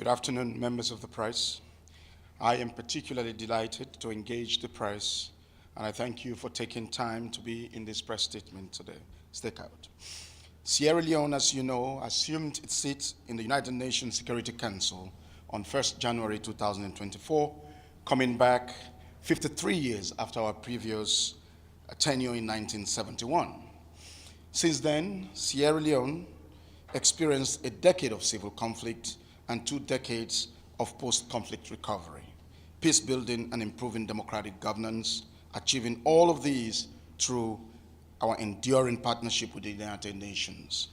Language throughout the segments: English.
Good afternoon, members of the press. I am particularly delighted to engage the press, and I thank you for taking time to be in this press statement today. Stakeout. Sierra Leone, as you know, assumed its seat in the United Nations Security Council on 1st January 2024, coming back 53 years after our previous tenure in 1971. Since then, Sierra Leone experienced a decade of civil conflict and 2 decades of post-conflict recovery, peace building and improving democratic governance, achieving all of these through our enduring partnership with the United Nations.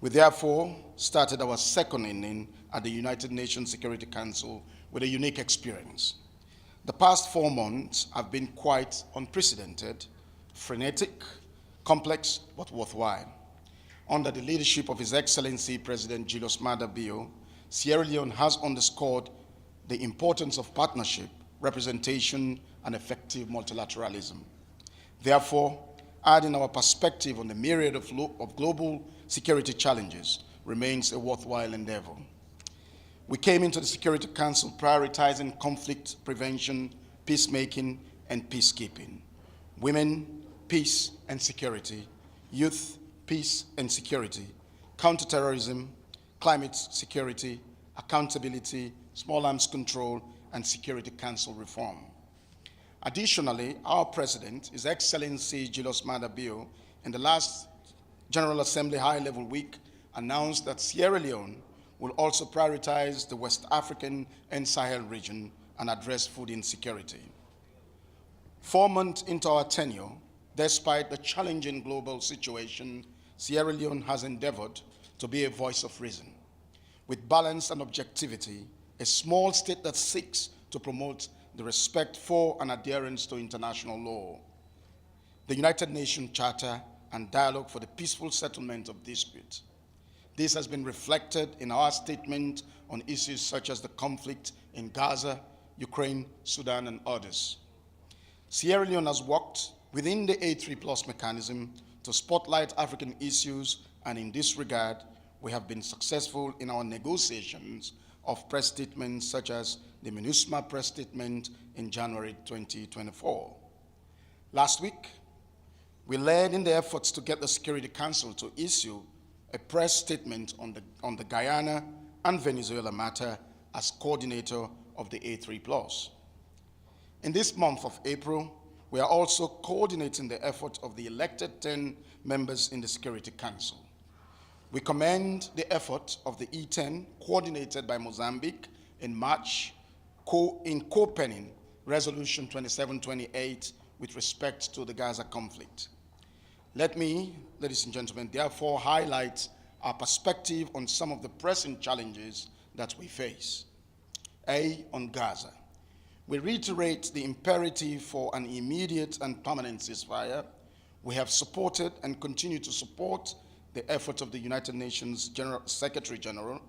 We therefore started our second inning at the United Nations Security Council with a unique experience. The past 4 months have been quite unprecedented, frenetic, complex, but worthwhile. Under the leadership of His Excellency President Julius Maada Bio, Sierra Leone has underscored the importance of partnership, representation, and effective multilateralism. Therefore, adding our perspective on the myriad of global security challenges remains a worthwhile endeavor. We came into the Security Council prioritizing conflict prevention, peacemaking, and peacekeeping, women, peace and security, youth, peace and security, counterterrorism, climate security, accountability, small arms control, and Security Council reform. Additionally, our President, His Excellency Julius Maada Bio, in the last General Assembly high-level week, announced that Sierra Leone will also prioritize the West African and Sahel region and address food insecurity. 4 months into our tenure, despite the challenging global situation, Sierra Leone has endeavored to be a voice of reason. With balance and objectivity, a small state that seeks to promote the respect for and adherence to international law, the United Nations Charter, and dialogue for the peaceful settlement of disputes. This has been reflected in our statement on issues such as the conflict in Gaza, Ukraine, Sudan, and others. Sierra Leone has worked within the A3+ mechanism to spotlight African issues, and in this regard, we have been successful in our negotiations of press statements such as the MINUSMA press statement in January 2024. Last week, we led in the efforts to get the Security Council to issue a press statement on the Guyana and Venezuela matter as coordinator of the A3+. In this month of April, we are also coordinating the effort of the elected 10 members in the Security Council. We commend the effort of the E10, coordinated by Mozambique in March, in co-penning Resolution 2728 with respect to the Gaza conflict. Let me, ladies and gentlemen, therefore highlight our perspective on some of the pressing challenges that we face. On Gaza. We reiterate the imperative for an immediate and permanent ceasefire. We have supported and continue to support the effort of the United Nations Secretary General,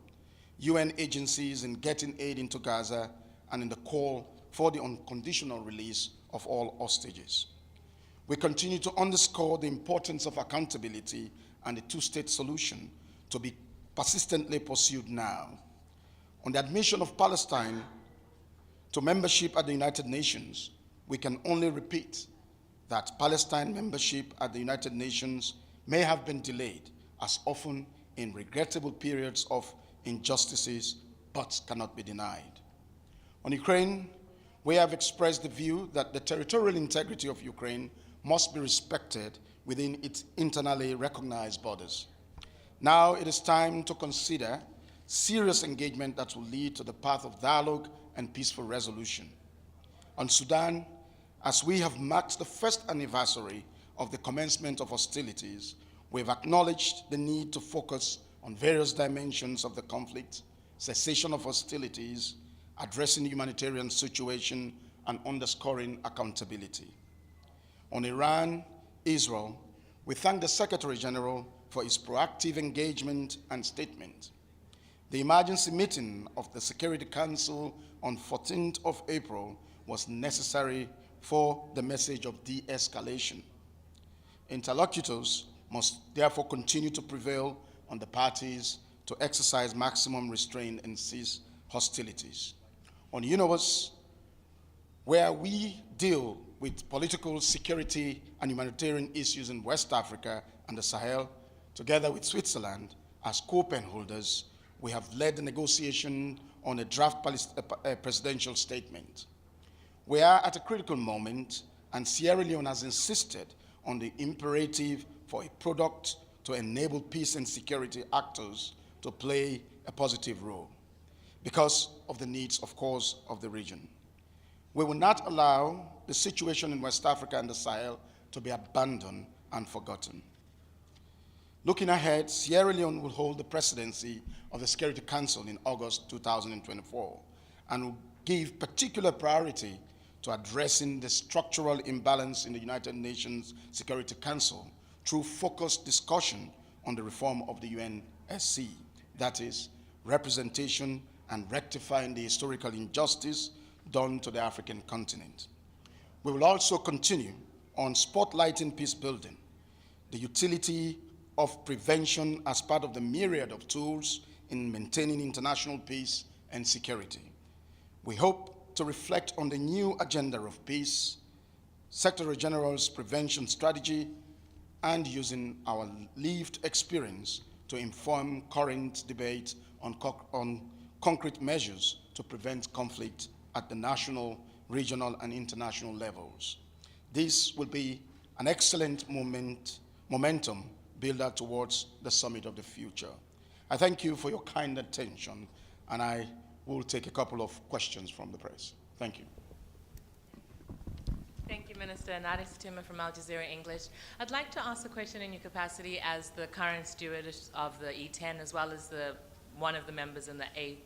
UN agencies in getting aid into Gaza, and in the call for the unconditional release of all hostages. We continue to underscore the importance of accountability and the two-state solution to be persistently pursued now. On the admission of Palestine to membership at the United Nations, we can only repeat that Palestine membership at the United Nations may have been delayed, as often in regrettable periods of injustices, but cannot be denied. On Ukraine, we have expressed the view that the territorial integrity of Ukraine must be respected within its internally recognized borders. Now it is time to consider serious engagement that will lead to the path of dialogue and peaceful resolution. On Sudan, as we have marked the first anniversary of the commencement of hostilities, we have acknowledged the need to focus on various dimensions of the conflict, cessation of hostilities, addressing the humanitarian situation, and underscoring accountability. On Iran, Israel, we thank the Secretary General for his proactive engagement and statement. The emergency meeting of the Security Council on 14th of April was necessary for the message of de-escalation. Interlocutors must therefore continue to prevail on the parties to exercise maximum restraint and cease hostilities. On UNOWAS, where we deal with political, security, and humanitarian issues in West Africa and the Sahel, together with Switzerland as co-pen holders, we have led the negotiation on a draft presidential statement. We are at a critical moment, and Sierra Leone has insisted on the imperative for a product to enable peace and security actors to play a positive role because of the needs, of course, of the region. We will not allow the situation in West Africa and the Sahel to be abandoned and forgotten. Looking ahead, Sierra Leone will hold the presidency of the Security Council in August 2024 and will give particular priority to addressing the structural imbalance in the United Nations Security Council through focused discussion on the reform of the UNSC, that is, representation and rectifying the historical injustice done to the African continent. We will also continue on spotlighting peace building, the utility of prevention as part of the myriad of tools in maintaining international peace and security. We hope to reflect on the new agenda of peace, Secretary General's prevention strategy, and using our lived experience to inform current debate on concrete measures to prevent conflict at the national, regional, and international levels. This will be an excellent momentum builder towards the summit of the future. I thank you for your kind attention, and I will take a couple of questions from the press. Thank you. Thank you, Minister. Nadi Fatuma from Al Jazeera English. I'd like to ask a question in your capacity as the current steward of the E10, as well as one of the members in the A+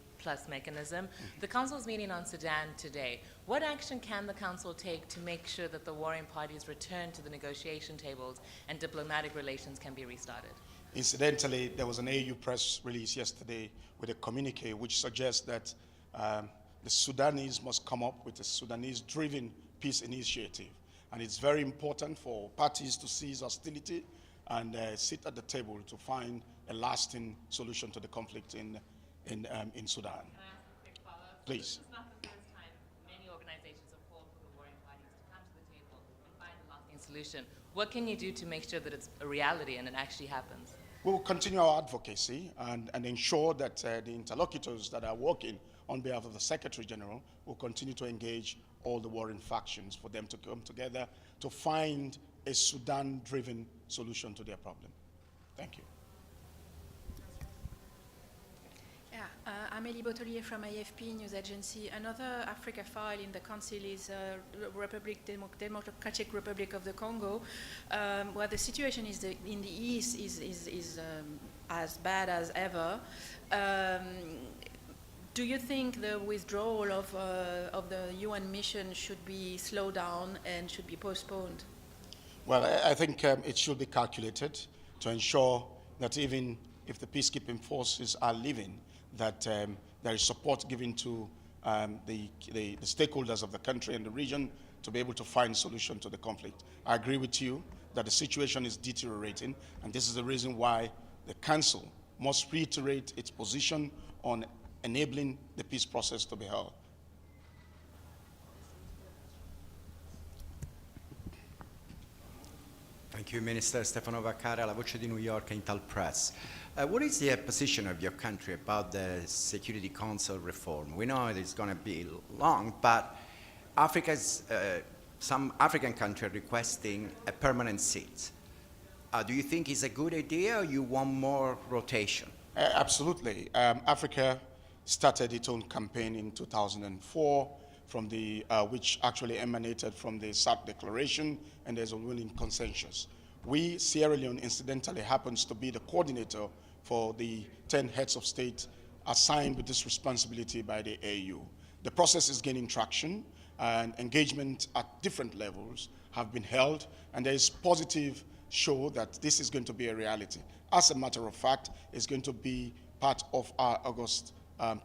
mechanism. The Council's meeting on Sudan today. What action can the Council take to make sure that the warring parties return to the negotiation tables and diplomatic relations can be restarted? Incidentally, there was an AU press release yesterday with a communique which suggests that the Sudanese must come up with a Sudanese-driven peace initiative. And it's very important for parties to cease hostility and sit at the table to find a lasting solution to the conflict in Sudan. Can I ask a quick follow-up? Please. This is not the first time many organizations have called for the warring parties to come to the table and find a lasting solution. What can you do to make sure that it's a reality and it actually happens? We will continue our advocacy and ensure that the interlocutors that are working on behalf of the Secretary General will continue to engage all the warring factions for them to come together to find a Sudan-driven solution to their problem. Thank you. Amélie Botelier from AFP News Agency. Another Africa file in the Council is Democratic Republic of the Congo, where the situation in the east is as bad as ever. Do you think the withdrawal of the UN mission should be slowed down and should be postponed? Well, I think it should be calculated to ensure that even if the peacekeeping forces are leaving, that there is support given to the stakeholders of the country and the region to be able to find solution to the conflict. I agree with you that the situation is deteriorating, and this is the reason why the Council must reiterate its position on enabling the peace process to be held. Thank you, Minister. Stefano Vaccari, La Voce di New York, Intel Press. What is the position of your country about the Security Council reform? We know it's going to be long, but some African countries are requesting a permanent seat. Do you think it's a good idea, or you want more rotation? Absolutely. Africa started its own campaign in 2004, from which actually emanated from the SAC declaration, and there's a willing consensus. We, Sierra Leone, incidentally, happens to be the coordinator for the 10 heads of state assigned with this responsibility by the AU. The process is gaining traction, and engagement at different levels have been held, and there is positive show that this is going to be a reality. As a matter of fact, it's going to be part of our August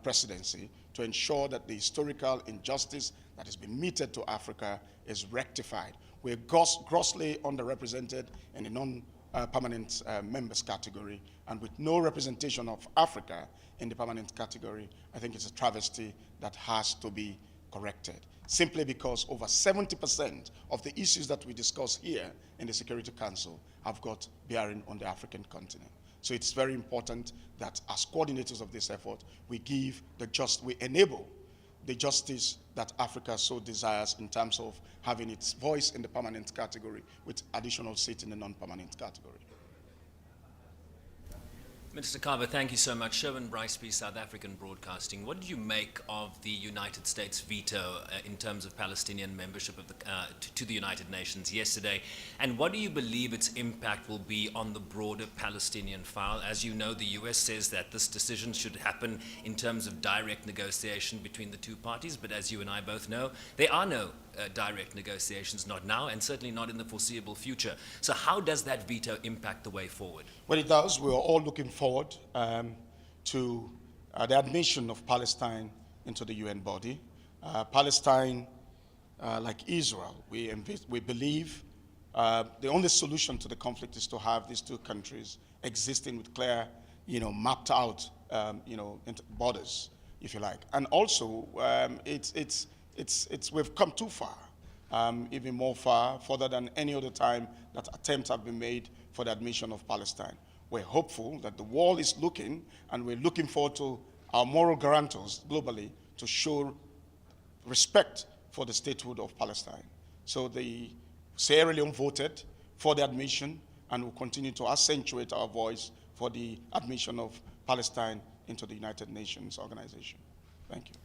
presidency to ensure that the historical injustice that has been meted to Africa is rectified. We're grossly underrepresented in the permanent members category and with no representation of Africa in the permanent category, I think it's a travesty that has to be corrected. Simply because over 70% of the issues that we discuss here in the Security Council have got bearing on the African continent. So it's very important that as coordinators of this effort, we enable the justice that Africa so desires in terms of having its voice in the permanent category with additional seat in the non-permanent category. Minister Kabba, thank you so much. Sherwin Briceby, South African Broadcasting. What did you make of the United States veto in terms of Palestinian membership of to the United Nations yesterday? And what do you believe its impact will be on the broader Palestinian file? As you know, the US says that this decision should happen in terms of direct negotiation between the two parties, but as you and I both know, there are no direct negotiations, not now, and certainly not in the foreseeable future. So how does that veto impact the way forward? Well, it does. We are all looking forward to the admission of Palestine into the UN body. Palestine, like Israel, we believe the only solution to the conflict is to have these two countries existing with clear, mapped out, borders, if you like. And also, we've come too far, even more further than any other time that attempts have been made for the admission of Palestine. We're hopeful that the world is looking, and we're looking forward to our moral guarantors globally to show respect for the statehood of Palestine. So the Sierra Leone voted for the admission, and will continue to accentuate our voice for the admission of Palestine into the United Nations organization. Thank you.